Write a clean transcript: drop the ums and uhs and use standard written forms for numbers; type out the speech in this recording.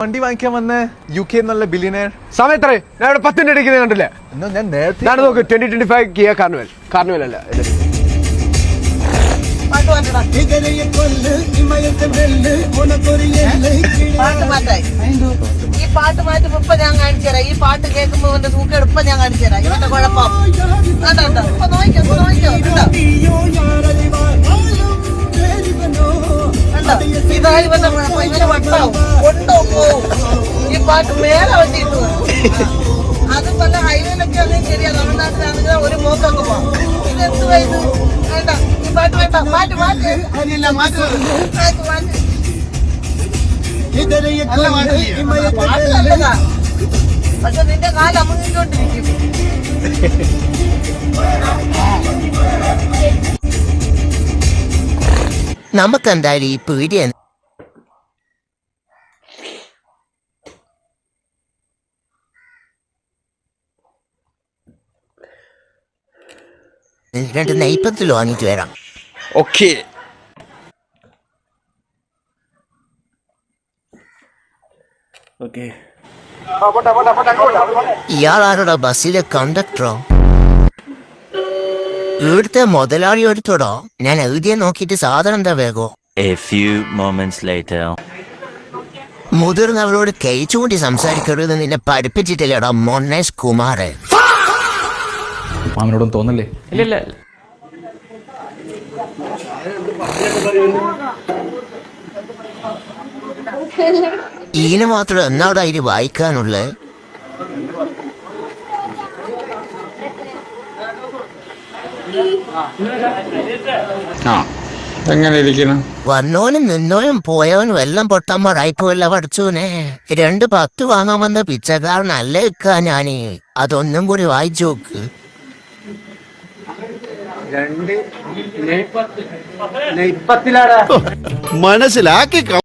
വണ്ടി വാങ്ങിക്കാൻ വന്ന UK എന്നുള്ള ബില്യനയർ സമയത്രേ ഞാൻ ഇവിടെ 10 മിനിറ്റ് ഇരിക്കുന്നത് കണ്ടില്ലേ? ഞാൻ നേരത്തെ നോക്ക് 2025 കിയ കാർണിവൽ അല്ല ഈ പാട്ട് മാറ്റുമ്പോ ഇപ്പൊ ഞാൻ കാണിച്ചു തരാം. ഈ പാട്ട് കേൾക്കുമ്പോ ഇവന്റെ തൂക്കെടുപ്പം ഞാൻ കാണിച്ചു തരാം. ഇവന്റെ കുഴപ്പം കണ്ടോ? ഇപ്പൊ നോക്കിയോ ഇതായി ഇവന്റെ കുഴപ്പം. ഇവന് വട്ടാവും കൊണ്ടോക്കോ. ഈ പാട്ട് മേലെ വണ്ടിട്ടു. അത് പല ഹൈവേയിലൊക്കെ ആണെങ്കിൽ ശരിയാ. തമിഴ്നാട്ടിലാണെങ്കിൽ ഒരു മോക്കൊക്കെ പോവാം. ഇത് എന്തുവാ ഇത്? വേണ്ട, ഈ പാട്ട് വേണ്ട. മാറ്റ് പക്ഷെ നിന്റെ കാലം അമുങ്ങിക്കൊണ്ടിരിക്കും. നമുക്കെന്തായാലും ഈ പീഡിയ രണ്ട് നെയ്പ്പത്തിൽ വാങ്ങിട്ട് വരാം. ഓക്കെ ഇയാളാരോടാ ബസ്സിലെ കണ്ടക്ടറോ? ഇവിടുത്തെ മുതലാളി എടുത്തോടോ? ഞാൻ എഴുതിയെ നോക്കിയിട്ട് സാധനം എന്താ Virgo? A few moments later. മുതിർന്നവരോട് കൈച്ചുകൂടി സംസാരിക്കരുത് നിന്നെ പഠിപ്പിച്ചിട്ടില്ലടാ മൊന്നേഷ് കുമാർ. മാമനോടൊന്നും തോന്നല്ലേ? ഇല്ല ഈന് മാത്രം എന്നാടാ ഇത് വായിക്കാനുള്ളത്? വന്നോനും നിന്നോനും പോയവനും എല്ലാം പൊട്ടന്മാരായിപ്പോയല്ല പഠിച്ചോനെ. 2 10 വാങ്ങാൻ വന്ന പിച്ചക്കാരനല്ല ഇക്കാ ഞാന്. അതൊന്നും കൂടി വായിച്ചു നോക്ക്. മനസ്സിലാക്കി